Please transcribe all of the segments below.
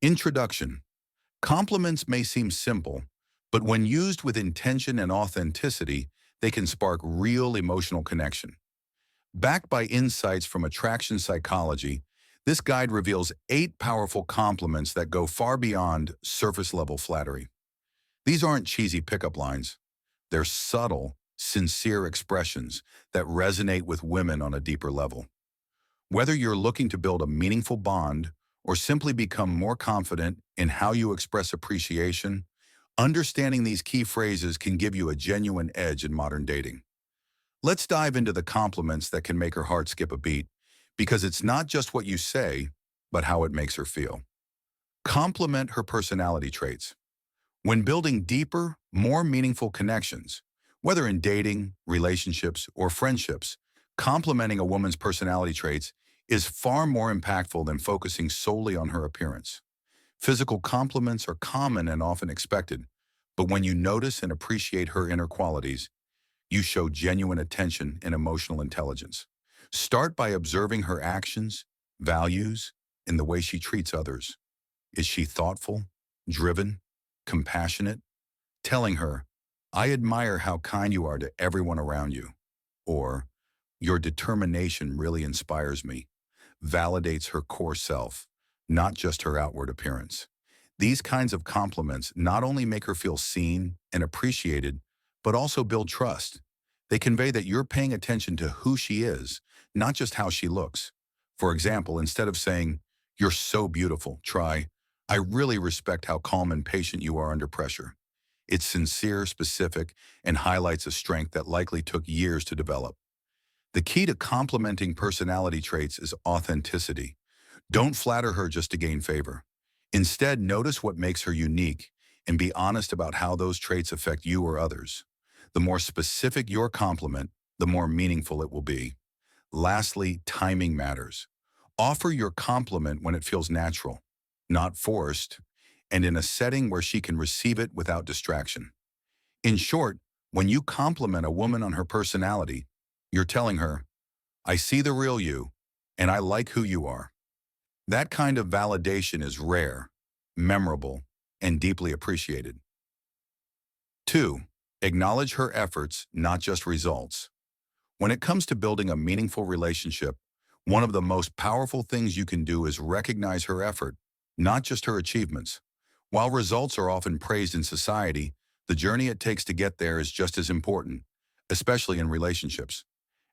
Introduction. Compliments may seem simple, but when used with intention and authenticity, they can spark real emotional connection. Backed by insights from attraction psychology, this guide reveals 8 powerful compliments that go far beyond surface-level flattery. These aren't cheesy pickup lines. They're subtle, sincere expressions that resonate with women on a deeper level. Whether you're looking to build a meaningful bond or simply become more confident in how you express appreciation, understanding these key phrases can give you a genuine edge in modern dating. Let's dive into the compliments that can make her heart skip a beat, because it's not just what you say, but how it makes her feel. Compliment her personality traits. When building deeper, more meaningful connections, whether in dating, relationships, or friendships, complimenting a woman's personality traits is far more impactful than focusing solely on her appearance. Physical compliments are common and often expected, but when you notice and appreciate her inner qualities, you show genuine attention and emotional intelligence. Start by observing her actions, values, and the way she treats others. Is she thoughtful, driven, compassionate? Telling her, "I admire how kind you are to everyone around you," or "Your determination really inspires me," validates her core self, not just her outward appearance. These kinds of compliments not only make her feel seen and appreciated, but also build trust. They convey that you're paying attention to who she is, not just how she looks. For example, instead of saying, "You're so beautiful," try, "I really respect how calm and patient you are under pressure." It's sincere, specific, and highlights a strength that likely took years to develop. The key to complementing personality traits is authenticity. Don't flatter her just to gain favor. Instead, notice what makes her unique and be honest about how those traits affect you or others. The more specific your compliment, the more meaningful it will be. Lastly, timing matters. Offer your compliment when it feels natural, not forced, and in a setting where she can receive it without distraction. In short, when you compliment a woman on her personality, you're telling her, "I see the real you, and I like who you are." That kind of validation is rare, memorable, and deeply appreciated. 2. Acknowledge her efforts, not just results. When it comes to building a meaningful relationship, one of the most powerful things you can do is recognize her effort, not just her achievements. While results are often praised in society, the journey it takes to get there is just as important, especially in relationships.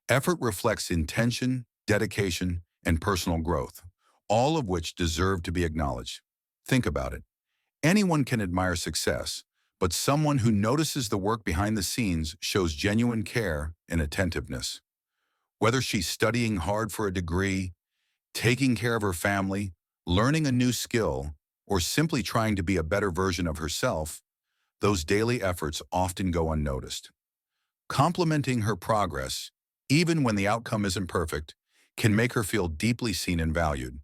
Effort reflects intention, dedication, and personal growth, all of which deserve to be acknowledged. Think about it. Anyone can admire success, but someone who notices the work behind the scenes shows genuine care and attentiveness. Whether she's studying hard for a degree, taking care of her family, learning a new skill, or simply trying to be a better version of herself, those daily efforts often go unnoticed. Complimenting her progress, even when the outcome isn't perfect, can make her feel deeply seen and valued.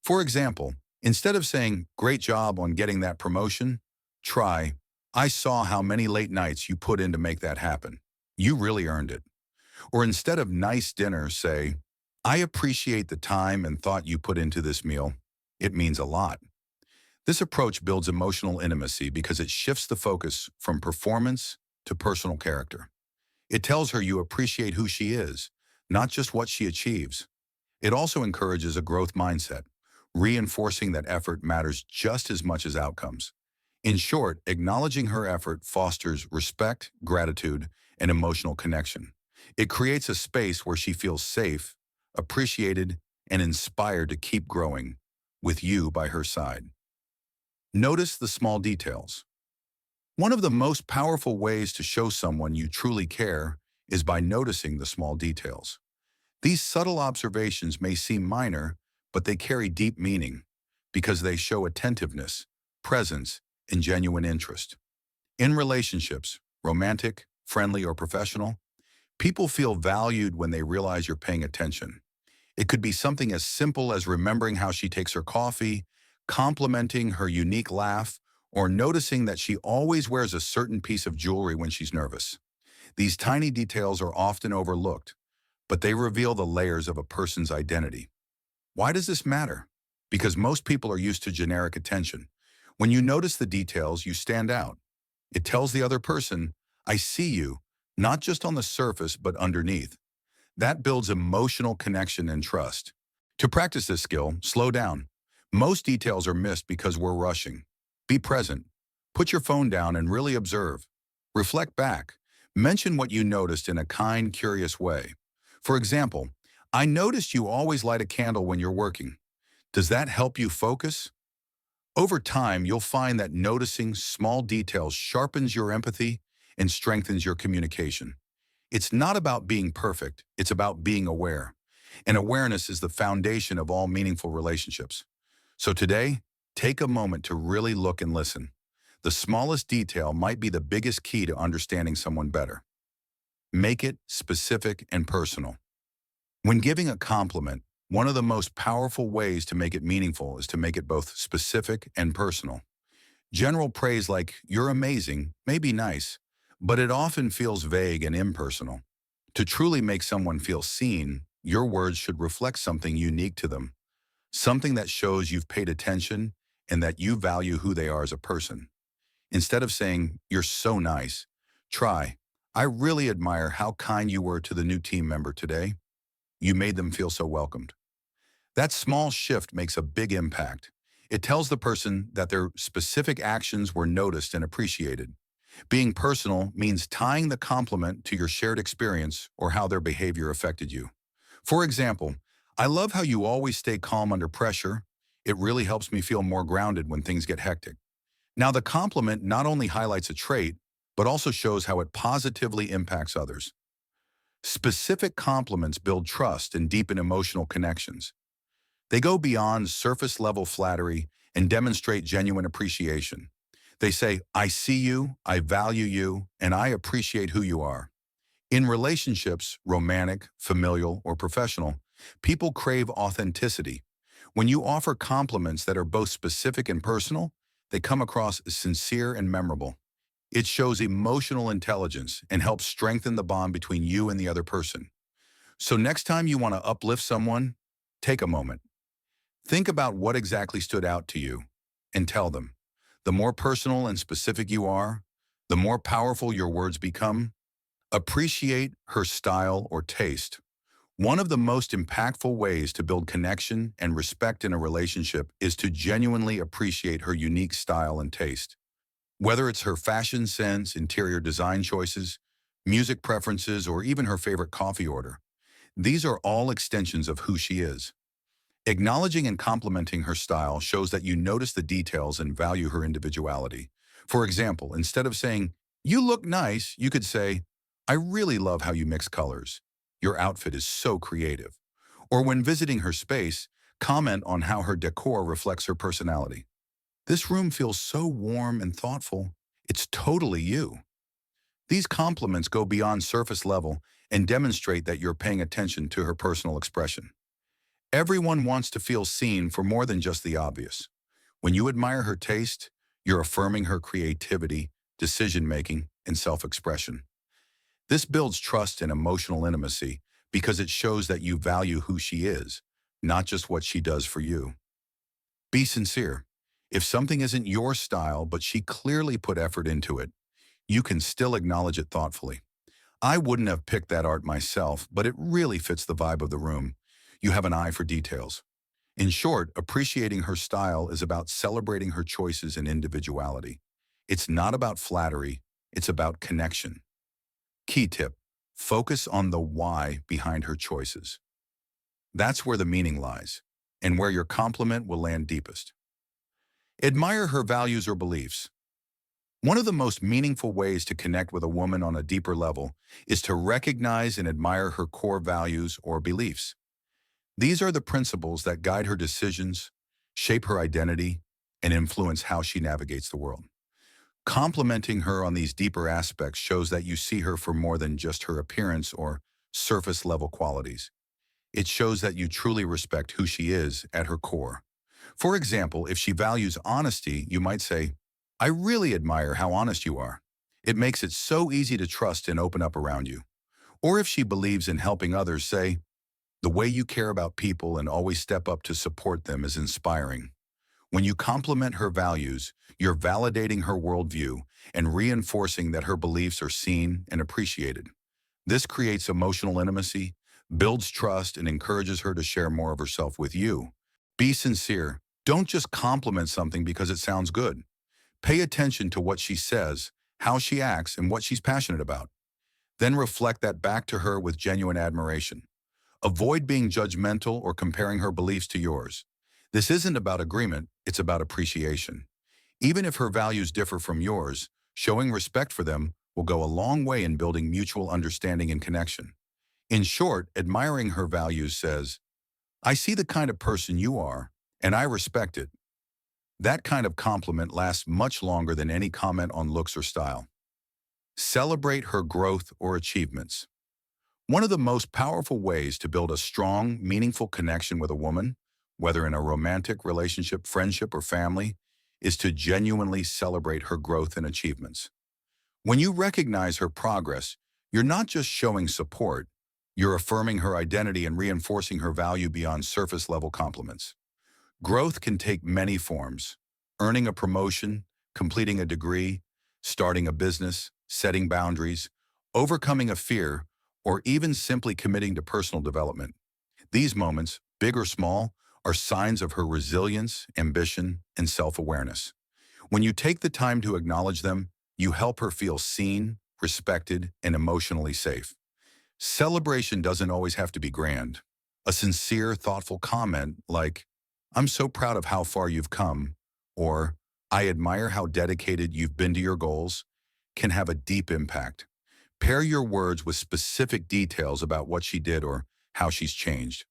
For example, instead of saying, "Great job on getting that promotion," try, "I saw how many late nights you put in to make that happen. You really earned it." Or instead of "nice dinner," say, "I appreciate the time and thought you put into this meal. It means a lot." This approach builds emotional intimacy because it shifts the focus from performance to personal character. It tells her you appreciate who she is, not just what she achieves. It also encourages a growth mindset, reinforcing that effort matters just as much as outcomes. In short, acknowledging her effort fosters respect, gratitude, and emotional connection. It creates a space where she feels safe, appreciated, and inspired to keep growing, with you by her side. Notice the small details. One of the most powerful ways to show someone you truly care is by noticing the small details. These subtle observations may seem minor, but they carry deep meaning because they show attentiveness, presence, and genuine interest. In relationships, romantic, friendly, or professional, people feel valued when they realize you're paying attention. It could be something as simple as remembering how she takes her coffee, complimenting her unique laugh, or noticing that she always wears a certain piece of jewelry when she's nervous. These tiny details are often overlooked, but they reveal the layers of a person's identity. Why does this matter? because most people are used to generic attention. When you notice the details, you stand out. It tells the other person, I see you, not just on the surface, but underneath. That builds emotional connection and trust. To practice this skill, slow down. Most details are missed because we're rushing. Be present. Put your phone down and really observe. Reflect back. Mention what you noticed in a kind, curious way. For example, I noticed you always light a candle when you're working. Does that help you focus? Over time, you'll find that noticing small details sharpens your empathy and strengthens your communication. It's not about being perfect, it's about being aware. And awareness is the foundation of all meaningful relationships. So today, take a moment to really look and listen. The smallest detail might be the biggest key to understanding someone better. Make it specific and personal. When giving a compliment, one of the most powerful ways to make it meaningful is to make it both specific and personal. General praise like, you're amazing, may be nice, but it often feels vague and impersonal. To truly make someone feel seen, your words should reflect something unique to them, something that shows you've paid attention and that you value who they are as a person. Instead of saying, you're so nice, try, I really admire how kind you were to the new team member today. You made them feel so welcomed. That small shift makes a big impact. It tells the person that their specific actions were noticed and appreciated. Being personal means tying the compliment to your shared experience or how their behavior affected you. For example, I love how you always stay calm under pressure. It really helps me feel more grounded when things get hectic. Now, the compliment not only highlights a trait, but also shows how it positively impacts others. Specific compliments build trust and deepen emotional connections. They go beyond surface-level flattery and demonstrate genuine appreciation. They say, I see you, I value you, and I appreciate who you are. In relationships, romantic, familial, or professional, people crave authenticity. When you offer compliments that are both specific and personal, they come across as sincere and memorable. It shows emotional intelligence and helps strengthen the bond between you and the other person. So next time you want to uplift someone, take a moment. Think about what exactly stood out to you and tell them. The more personal and specific you are, the more powerful your words become. Appreciate her style or taste. One of the most impactful ways to build connection and respect in a relationship is to genuinely appreciate her unique style and taste. Whether it's her fashion sense, interior design choices, music preferences, or even her favorite coffee order, these are all extensions of who she is. Acknowledging and complimenting her style shows that you notice the details and value her individuality. For example, instead of saying, you look nice, you could say, I really love how you mix colors. Your outfit is so creative. Or when visiting her space, comment on how her decor reflects her personality. This room feels so warm and thoughtful. It's totally you. These compliments go beyond surface level and demonstrate that you're paying attention to her personal expression. Everyone wants to feel seen for more than just the obvious. When you admire her taste, you're affirming her creativity, decision-making, and self-expression. This builds trust and emotional intimacy because it shows that you value who she is, not just what she does for you. Be sincere. If something isn't your style, but she clearly put effort into it, you can still acknowledge it thoughtfully. I wouldn't have picked that art myself, but it really fits the vibe of the room. You have an eye for details. In short, appreciating her style is about celebrating her choices and individuality. It's not about flattery, it's about connection. Key tip, focus on the why behind her choices. That's where the meaning lies, and where your compliment will land deepest. Admire her values or beliefs. One of the most meaningful ways to connect with a woman on a deeper level is to recognize and admire her core values or beliefs. These are the principles that guide her decisions, shape her identity, and influence how she navigates the world. Complimenting her on these deeper aspects shows that you see her for more than just her appearance or surface-level qualities. It shows that you truly respect who she is at her core. For example, if she values honesty, you might say, I really admire how honest you are. It makes it so easy to trust and open up around you. Or if she believes in helping others, say, The way you care about people and always step up to support them is inspiring. When you compliment her values, you're validating her worldview and reinforcing that her beliefs are seen and appreciated. This creates emotional intimacy, builds trust, and encourages her to share more of herself with you. Be sincere. Don't just compliment something because it sounds good. Pay attention to what she says, how she acts, and what she's passionate about. Then reflect that back to her with genuine admiration. Avoid being judgmental or comparing her beliefs to yours. This isn't about agreement, it's about appreciation. Even if her values differ from yours, showing respect for them will go a long way in building mutual understanding and connection. In short, admiring her values says, I see the kind of person you are, and I respect it. That kind of compliment lasts much longer than any comment on looks or style. Celebrate her growth or achievements. One of the most powerful ways to build a strong, meaningful connection with a woman, whether in a romantic relationship, friendship, or family, is to genuinely celebrate her growth and achievements. When you recognize her progress, you're not just showing support, you're affirming her identity and reinforcing her value beyond surface-level compliments. Growth can take many forms: earning a promotion, completing a degree, starting a business, setting boundaries, overcoming a fear, or even simply committing to personal development. These moments, big or small, are signs of her resilience, ambition, and self-awareness. When you take the time to acknowledge them, you help her feel seen, respected, and emotionally safe. Celebration doesn't always have to be grand. A sincere, thoughtful comment like, I'm so proud of how far you've come, or I admire how dedicated you've been to your goals, can have a deep impact. Pair your words with specific details about what she did or how she's changed.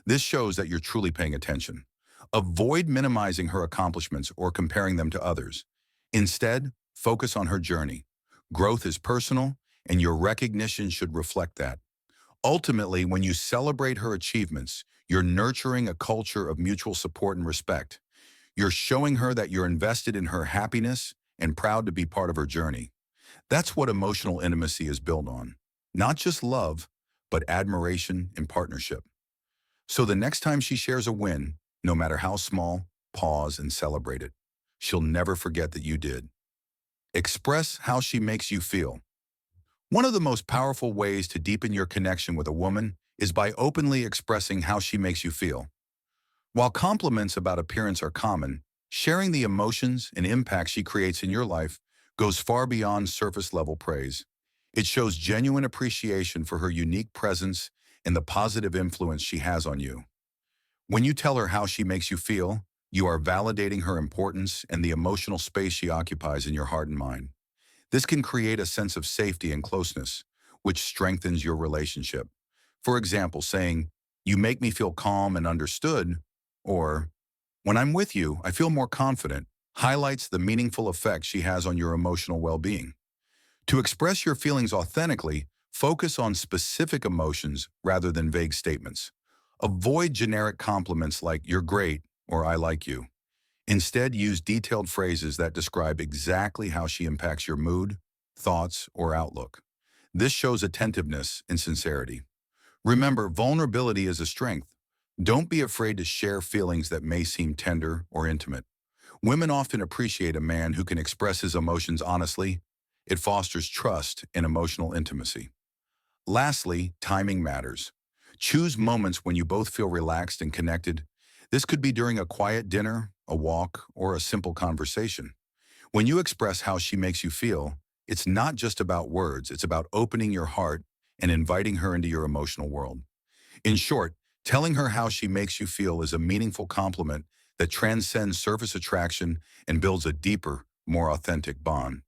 This shows that you're truly paying attention. Avoid minimizing her accomplishments or comparing them to others. Instead, focus on her journey. Growth is personal, and your recognition should reflect that. Ultimately, when you celebrate her achievements, you're nurturing a culture of mutual support and respect. You're showing her that you're invested in her happiness and proud to be part of her journey. That's what emotional intimacy is built on. Not just love, but admiration and partnership. So the next time she shares a win, no matter how small, pause and celebrate it. She'll never forget that you did. Express how she makes you feel. One of the most powerful ways to deepen your connection with a woman is by openly expressing how she makes you feel. While compliments about appearance are common, sharing the emotions and impact she creates in your life goes far beyond surface-level praise. It shows genuine appreciation for her unique presence and the positive influence she has on you. When you tell her how she makes you feel, you are validating her importance and the emotional space she occupies in your heart and mind. This can create a sense of safety and closeness, which strengthens your relationship. For example, saying, you make me feel calm and understood, or, when I'm with you, I feel more confident, highlights the meaningful effect she has on your emotional well-being. To express your feelings authentically, focus on specific emotions rather than vague statements. Avoid generic compliments like, you're great, or I like you. Instead, use detailed phrases that describe exactly how she impacts your mood, thoughts, or outlook. This shows attentiveness and sincerity. Remember, vulnerability is a strength. Don't be afraid to share feelings that may seem tender or intimate. Women often appreciate a man who can express his emotions honestly. It fosters trust and emotional intimacy. Lastly, timing matters. Choose moments when you both feel relaxed and connected. This could be during a quiet dinner, a walk, or a simple conversation. When you express how she makes you feel, it's not just about words, it's about opening your heart and inviting her into your emotional world. In short, telling her how she makes you feel is a meaningful compliment that transcends surface attraction and builds a deeper, more authentic bond.